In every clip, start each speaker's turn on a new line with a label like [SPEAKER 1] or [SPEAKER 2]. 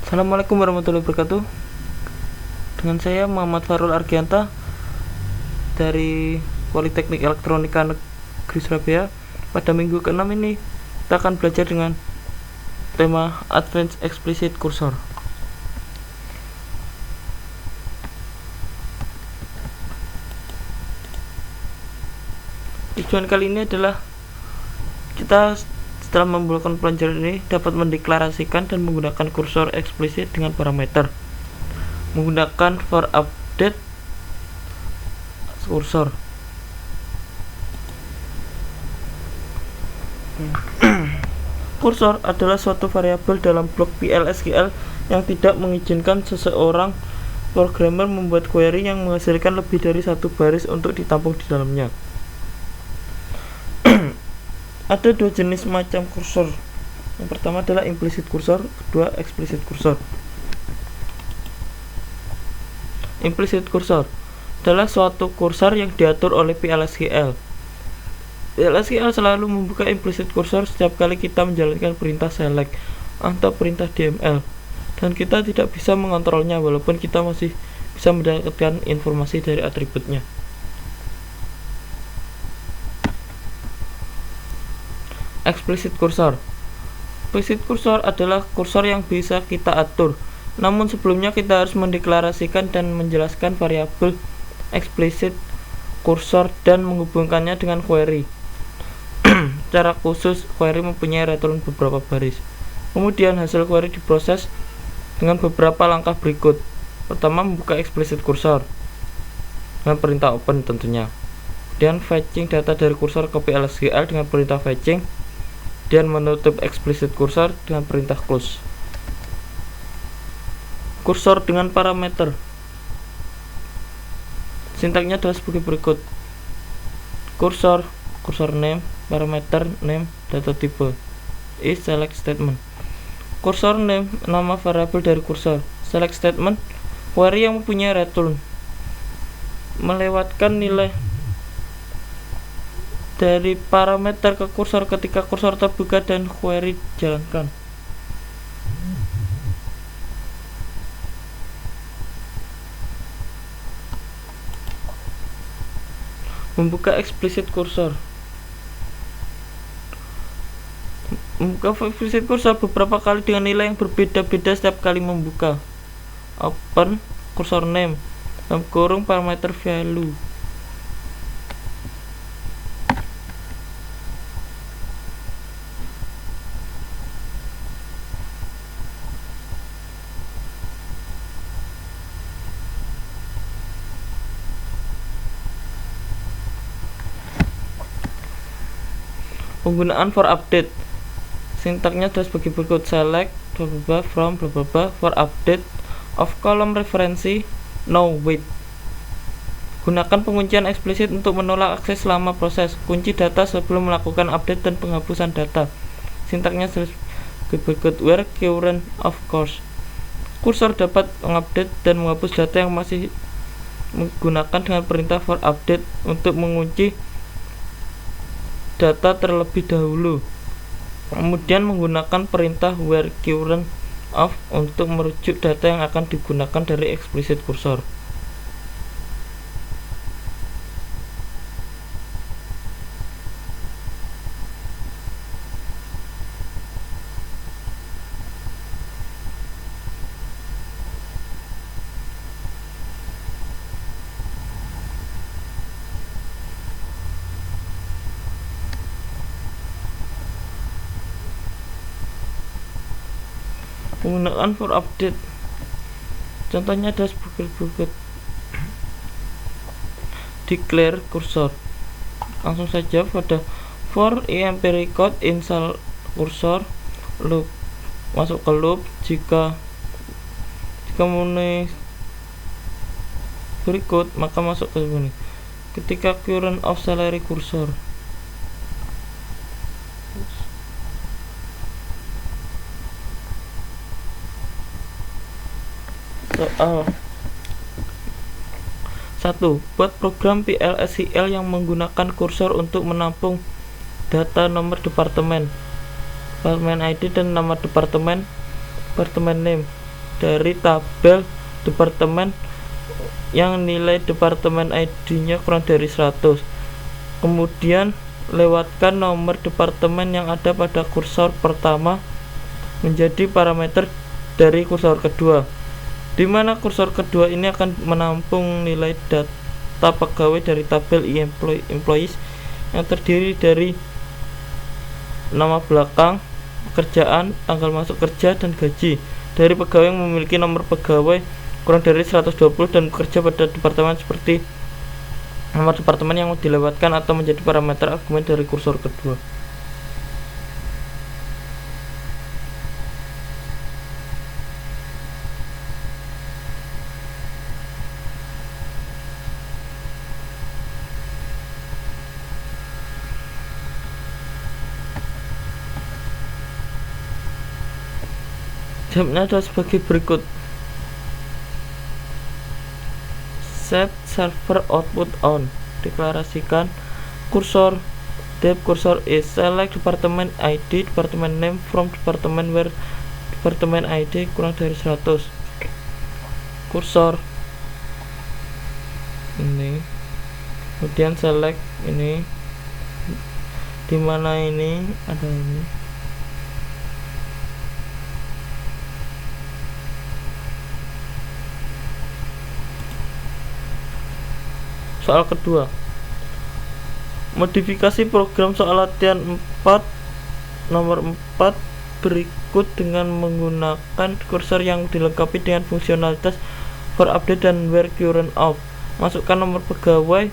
[SPEAKER 1] Assalamualaikum warahmatullahi wabarakatuh. Dengan saya Muhammad Farul Argianta dari Politeknik Elektronika Negeri Surabaya. Pada minggu ke-6 ini kita akan belajar dengan tema Advanced Explicit Cursor. Tujuan kali ini adalah kita setelah memulakan pelajaran ini dapat mendeklarasikan dan menggunakan kursor eksplisit dengan parameter menggunakan for update kursor. Kursor adalah suatu variabel dalam blok PL/SQL yang tidak mengizinkan seseorang programmer membuat query yang menghasilkan lebih dari satu baris untuk ditampung di dalamnya. Ada dua jenis macam kursor. Yang pertama adalah implicit cursor, kedua explicit cursor. Implicit cursor adalah suatu kursor yang diatur oleh PL/SQL. PL/SQL selalu membuka implicit cursor setiap kali kita menjalankan perintah select atau perintah DML, dan kita tidak bisa mengontrolnya walaupun kita masih bisa mendapatkan informasi dari atributnya. Explicit cursor. Explicit cursor adalah kursor yang bisa kita atur. Namun sebelumnya kita harus mendeklarasikan dan menjelaskan variabel explicit cursor dan menghubungkannya dengan query. Secara khusus, query mempunyai return beberapa baris. Kemudian hasil query diproses dengan beberapa langkah berikut. Pertama, membuka explicit cursor dengan perintah open tentunya. Kemudian fetching data dari kursor ke PL/SQL dengan perintah fetching, dan menutup explicit cursor dengan perintah close. Kursor dengan parameter. Sintaknya adalah sebagai berikut. Kursor name, parameter name, data type is select statement. Kursor name, nama variabel dari kursor. Select statement, query yang mempunyai return melewatkan nilai dari parameter ke kursor ketika kursor terbuka dan query dijalankan. Membuka explicit cursor. Membuka explicit cursor beberapa kali dengan nilai yang berbeda-beda setiap kali membuka. Open cursor name dalam kurung parameter value. Penggunaan for update. Sintaknya adalah sebagai berikut. Select from for update of column referensi no wait. Gunakan penguncian eksplisit untuk menolak akses selama proses. Kunci data sebelum melakukan update dan penghapusan data. Sintaknya adalah sebagai berikut. Where current of course. Kursor dapat mengupdate dan menghapus data yang masih menggunakan dengan perintah for update untuk mengunci data terlebih dahulu. Kemudian menggunakan perintah where current of untuk merujuk data yang akan digunakan dari explicit cursor. Penggunaan for update. Contohnya ada sebagai berikut. Declare cursor. Langsung saja pada for emp record install cursor loop, masuk ke loop jika memenuhi berikut maka masuk ke sini. Ketika current of salary cursor. Soal 1. Buat program PL/SQL yang menggunakan kursor untuk menampung data nomor departemen ID dan nama departemen name. dari tabel departemen yang nilai departemen ID-nya kurang dari 100. Kemudian lewatkan nomor departemen yang ada pada kursor pertama menjadi parameter dari kursor kedua, di mana kursor kedua ini akan menampung nilai data pegawai dari tabel employees yang terdiri dari nama belakang, pekerjaan, tanggal masuk kerja, dan gaji dari pegawai yang memiliki nomor pegawai kurang dari 120 dan bekerja pada departemen seperti nomor departemen yang dilewatkan atau menjadi parameter argumen dari kursor kedua. Jawabnya adalah sebagai berikut. Set server output on. Deklarasikan kursor dep kursor is. Select department ID, department name from department where department ID kurang dari 100. Kursor ini, kemudian select ini, dimana ini ada ini. Soal kedua, modifikasi program soal latihan 4 nomor 4 berikut dengan menggunakan kursor yang dilengkapi dengan fungsionalitas for update dan where current off. Masukkan nomor pegawai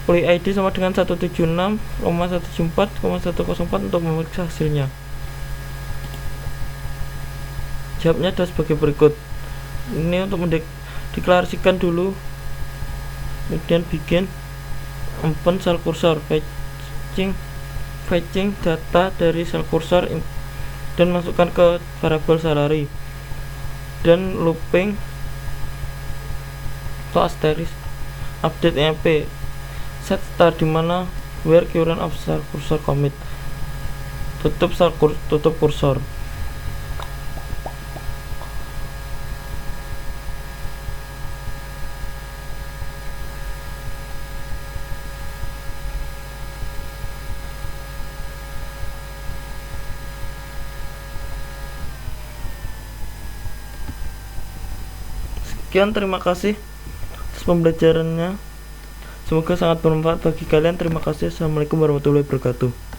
[SPEAKER 1] employee ID sama dengan 176,174,104 untuk memeriksa hasilnya. Jawabnya adalah sebagai berikut. Ini untuk mendeklarasikan dulu, kemudian bikin open sel kursor, fetching data dari sel kursor dan masukkan ke variabel salary, dan looping atau asterisk update emp set star, dimana where current of sel kursor commit, tutup kursor. Sekian, terima kasih atas pembelajarannya. Semoga sangat bermanfaat bagi kalian. Terima kasih. Assalamualaikum warahmatullahi wabarakatuh.